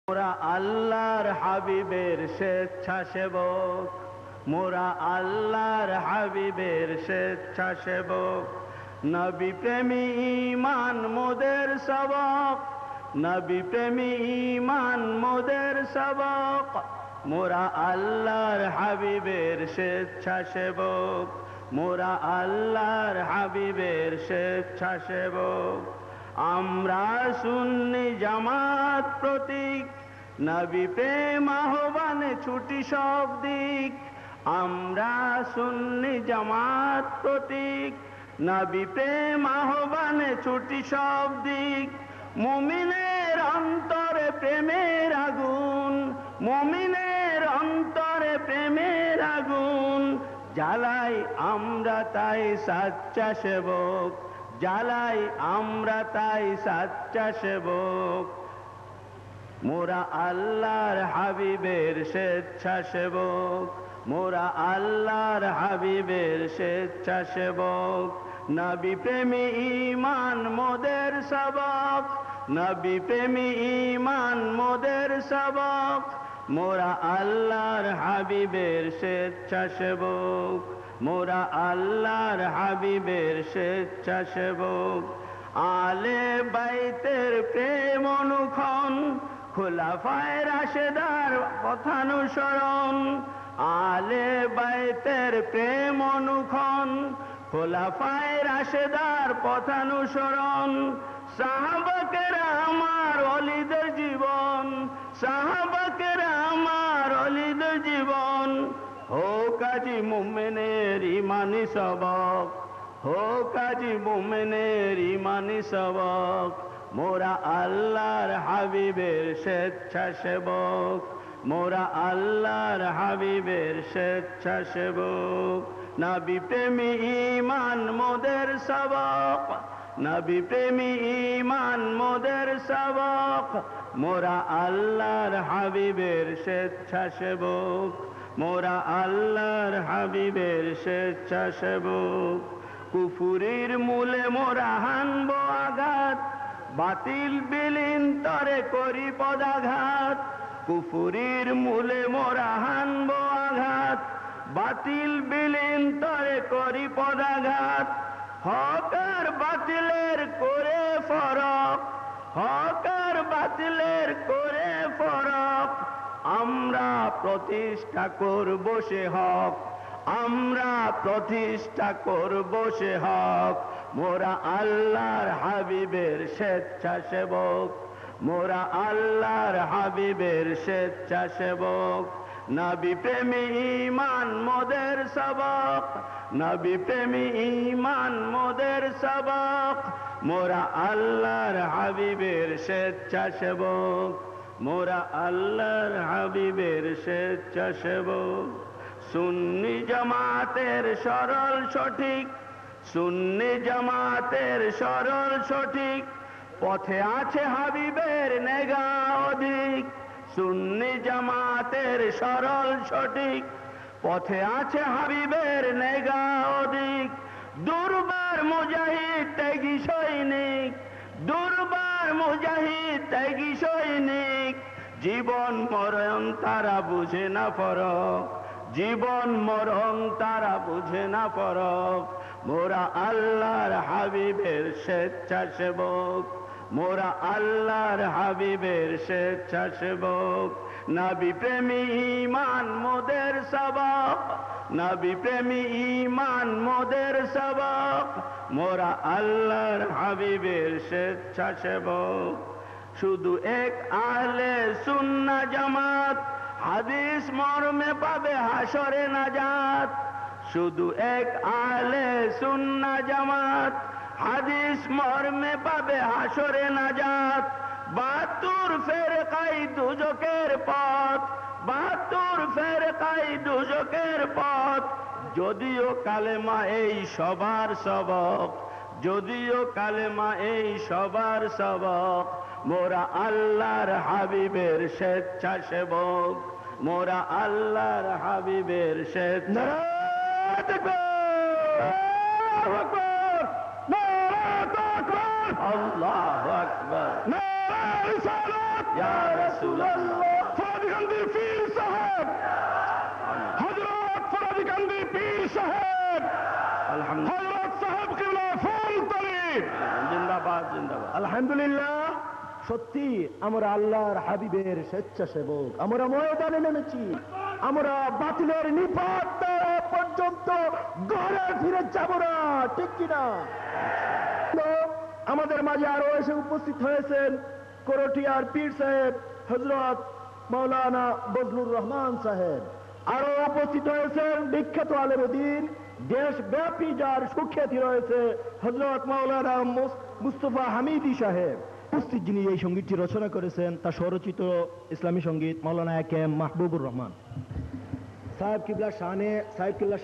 মোরা আল্লাহর হাবিবের স্বেচ্ছাসেবক, মোরা আল্লাহর হাবিবের স্বেচ্ছাসেবক। নবী প্রেমী ঈমান মোদের সবক, নবী প্রেমী ঈমান মোদের সবক। মোরা আল্লাহর হাবিবের স্বেচ্ছাসেবক, মোরা আল্লাহর হাবিবের স্বেচ্ছাসেবক। আমরা সুন্নি জামাত প্রতীক, নবী প্রেম আহ্বানে ছুটি সব দিক। আমরা সুন্নি জামাত প্রতীক, নবী প্রেম আহ্বানে ছুটি সব দিক। মুমিনের অন্তরে প্রেমের আগুন, মুমিনের অন্তরে প্রেমের আগুন। জ্বালাই আমরা তাই সাচ্চা সেবক, জ্বালাই আমরা তাই সাচ্চা সেবক। মোরা আল্লাহর হাবিবের স্বেচ্ছাসেবক, মোরা আল্লাহর হাবিবের স্বেচ্ছাসেবক। নবী প্রেমী ঈমান মোদের সবক, নবী প্রেমী ঈমান মোদের সবক। মোরা আল্লাহর হাবিবের স্বেচ্ছাসেবক, মোরা আল্লাহর হাবিবের স্বেচ্ছাসেবক। আলে বাইতের প্রেম অনুক্ষণ, খুলাফায়ে রাশেদার পথানুসরণ। আলে বাইতের প্রেম অনুক্ষণ, খুলাফায়ে রাশেদার পথানুসরণ। সাহাবাকেরা আমার ওলিদের জীবন, সাহাবাকেরা আমার ওলিদের জীবন। হোক আজি মুমিনের ইমানি সবক, হোক আজি মুমিনের ইমানি সবক। মোরা আল্লাহর হাবিবের স্বেচ্ছাসেবক, মোরা আল্লাহর হাবিবের স্বেচ্ছাসেবক। নবী প্রেমী ঈমান মোদের সবক, নবী প্রেমী ঈমান মোদের সবক। মোরা আল্লাহর হাবিবের স্বেচ্ছাসেবক, মোরা আল্লাহর হাবিবের স্বেচ্ছাসেবক। কুফুরির মূলে মোরা হানব আঘাত, বাতিল বিলীন তরে করি পদাঘাত। কুফুরির মূলে মোরা হানব আঘাত, বাতিল বিলীন তরে করি পদাঘাত। হক আর বাতিলের করে ফরক, হক আর বাতিলের করে ফরক। আমরা প্রতিষ্ঠা করব সে হক, আমরা প্রতিষ্ঠা করব সে হক। মোরা আল্লাহর হাবিবের স্বেচ্ছাসেবক, মোরা আল্লাহর হাবিবের স্বেচ্ছাসেবক। নবী প্রেমী ঈমান মোদের সবক, নবী প্রেমী ঈমান মোদের সবক। মোরা আল্লাহর হাবিবের স্বেচ্ছাসেবক, মোরা আল্লাহর হাবিবের স্বেচ্ছাসেবক। সুন্নি জামাতের সরল সঠিক, সুন্নি জামাতের সরল সঠিক। পথে আছে হাবিবের নেগা অধিক, সুন্নি জামাতের সরল সঠিক। পথে আছে হাবিবের নেগা অধিক। দুর্বার মুজাহিদ ত্যাগী সৈনিক, দুর্বার মুজাহিদ ত্যাগী সৈনিক। জীবন মরণ তারা বুঝে না ফরক, জীবন মরণ তারা বুঝে না ফরক। মোরা আল্লাহর হাবিবের স্বেচ্ছাসেবক, মোরা আল্লাহর হাবিবের স্বেচ্ছাসেবক। নবী প্রেমী ঈমান মোদের সবক, নবী প্রেমী ঈমান মোদের সবক। মোরা আল্লাহর হাবিবের স্বেচ্ছাসেবক। শুধু এক আহলে সুন্নাহ জামাত, হাদিস মর্মে পাবে হাসরে নাজাত। শুধু এক আহলে সুন্নাহ জামাত, হাদিস মর্মে পাবে হাসরে নাজাত। ৭২ ফেরকাই দুজকের পথ, ৭২ ফেরকাই দুজকের পথ। যদিও কালেমা এই সবার সবক, যদিও কালেমা এই সবার সবক। মোরা আল্লাহর হাবিবের স্বেচ্ছাসেবক, মোরা আল্লাহর হাবিবের স্বেচ্ছাসেবক। আল্লাহু আকবার, ইয়া রাসূলুল্লাহ। সাহেব, আলহামদুলিল্লাহ, হযরত সাহেব কিবলা ফুলতলি। জিন্দাবাদ জিন্দাবাদ। আলহামদুলিল্লাহ, সত্যি আমরা আল্লাহর হাবিবের স্বেচ্ছাসেবক। আমরা ময়দানে নেমেছি, আমরা বাতিলের নিপাত দেওয়া পর্যন্ত ঘরে ফিরে যাব না, ঠিক কিনা? তো আমাদের মাঝে আরো এসে উপস্থিত হয়েছেন করটিয়ার পীর সাহেব হযরত মাওলানা বজলুর রহমান সাহেব, আরো উপস্থিত হয়েছেন বিখ্যাত আলেমে দ্বীন, দেশব্যাপী যার সুখ্যাতি রয়েছে হযরত মাওলানা মুস্তফা হামিদি সাহেব। উপস্থিত যিনি এই সঙ্গীতটি রচনা করেছেন তার স্বরচিত ইসলামী সঙ্গীত মাওলানা একেএম মাহবুবুর রহমান সাহেব কিবলা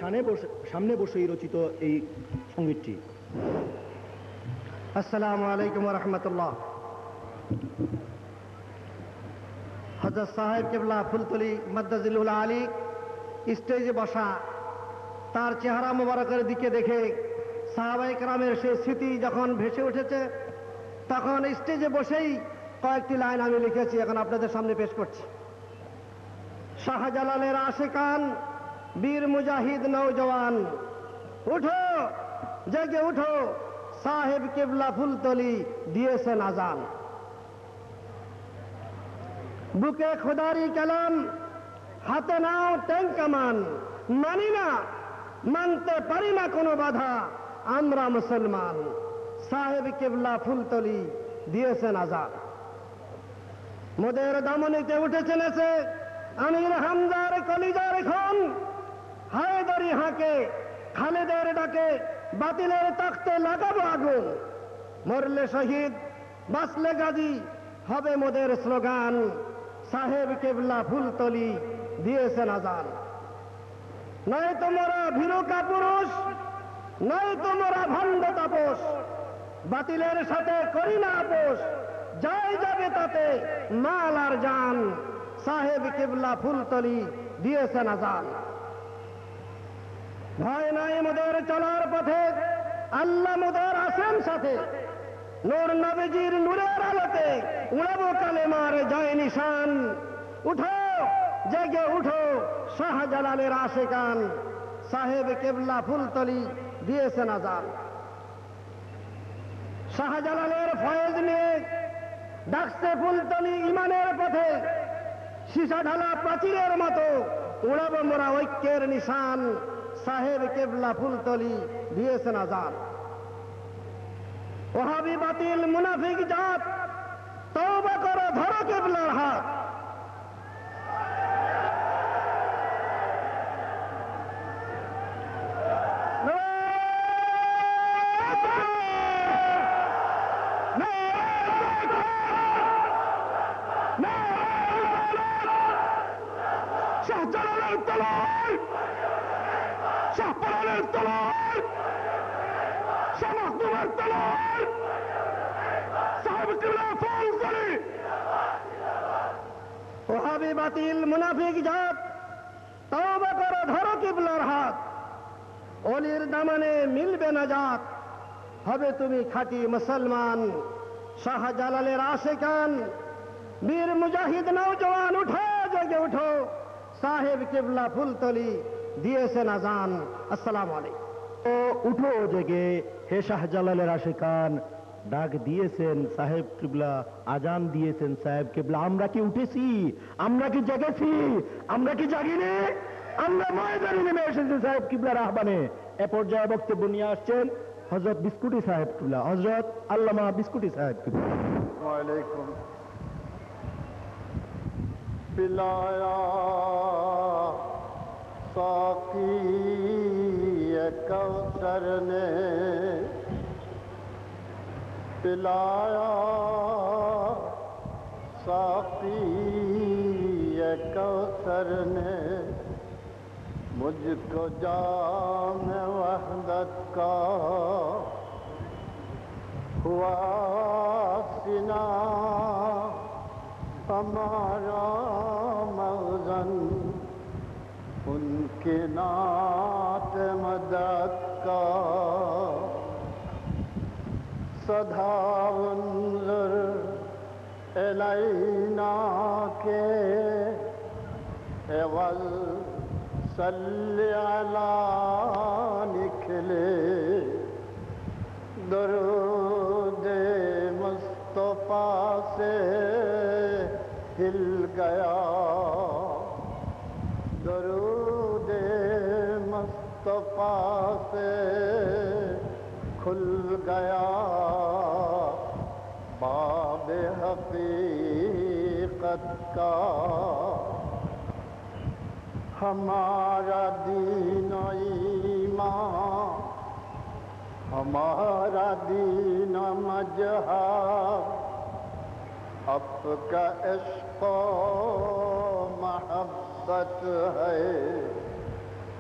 সামনে বসেই রচিত এই সঙ্গীতটি। আসসালামু আলাইকুম রহমতুল্লাহ। হযরত সাহেব কিবলা ফুলতলি মাদ্দাজিলুল আলী স্টেজে বসা, তার চেহারা মোবারকের দিকে দেখে সাহাবায়ে কেরামের সেই স্মৃতি যখন ভেসে উঠেছে, তখন স্টেজে বসেই কয়েকটি লাইন আমি লিখেছি, এখন আপনাদের সামনে পেশ করছি। শাহজালালের আশিকান, বীর মুজাহিদ নৌজওয়ান, উঠো জেগে উঠো, সাহেব কিবলা ফুলতলি দিয়েছেন আজান। বুকে খোদারি কালাম, হাতে নাও ট্যাঙ্ক কামান, মানি না মানতে পারি না কোনো বাধা, আমরা মুসলমান, সাহেব কিবলা ফুলতলি দিয়েছেন আজান। মোদের দামনিতে উঠেছেন এসে আমির হামজার কলিজার খুন, হায়দারি হাঁকে খালেদের ডাকে, বাতিলের তাকতে লাগাবো আগুন, মরলে শহীদ বাঁচলে গাজী হবে মোদের স্লোগান, সাহেব কিবলা ফুলতলি দিয়েছেন আজান। নয় তোমরা ভীরু কাপুরুষ, নয় তোমরা ভণ্ড তাপস, বাতিলের সাথে করি না আপোষ, যাই যাবে তাতে মাল আর জান, সাহেব কিবলা ফুলতলি দিয়েছেন আজান। ভয় নাই মোদের চলার পথে, আল্লাহ মোদের আছেন সাথে, নূর নবীজির নূরের আলোতে উড়াবো কালেমার জয় নিশান। উঠো জেগে উঠো শাহজালালের আশিকান, সাহেব কিবলা ফুলতলি দিয়েছেন আজান। শাহজালালের ফয়েজ নিয়ে ডাকছে ফুলতলি ইমানের পথে, সীসা ঢালা প্রাচীরের মতো উড়াবো মোরা ঐক্যের নিশান, সাহেব কিবলা ফুলতলি দিয়েছেন আজান। ওহাবি বাতিল মুনাফিক জাত, তওবা করো ধরো কিবলার হাত। শাহজালালের তলোয়ার, শাহপরানের তলোয়ার, শাহ মাহবুবের তলোয়ার, সাহেব কিবলা ফুলতলি। ওহাবি বাতিল মুনাফিক জাত, তওবা করো ধরো কিবলার হাত। অলির দামানে মিলবে না জাত, হবে তুমি খাঁটি মুসলমান, শাহজালালের আশিকান, বীর মুজাহিদ নওজওয়ান, উঠো জেগে উঠো, সাহেব কিবলা ফুলতলি দিয়েছেন আজান। আসসালামু আলাইকুম। ও উঠো জেগে হে শাহজালালের আশিকান, ডাক দিয়েছেন সাহেব কিবলা, আজান দিয়েছেন সাহেব কিবলা। আমরা কি উঠেছি? আমরা কি জেগেছি? আমরা কি জাগিনি? আমরা ময়দানে নেমে এসেছি সাহেব কিবলার আহ্বানে। এ পর্যায়ে বক্তব্য নিয়ে আসছেন হযরত বিস্কুটি সাহেব কিবলা, হযরত আল্লামা বিস্কুটি সাহেব কিবলা। वालेकुम। पिलाया साकी कौसर ने, पिलाया साकी कौसर ने, मुझको जाम वहदत का हुआ सिना, हमारा मगज़न उनके नात मदद का, सदा उन्ज़ुर इलैना के एवज़ صلی علی نکلے درود مصطفیٰ سے ہل گیا درود مصطفیٰ سے کھل گیا باب حقیقت کا ہمارا دین و ایمان ہمارا دین و مذہب آپ کا عشق و محبت ہے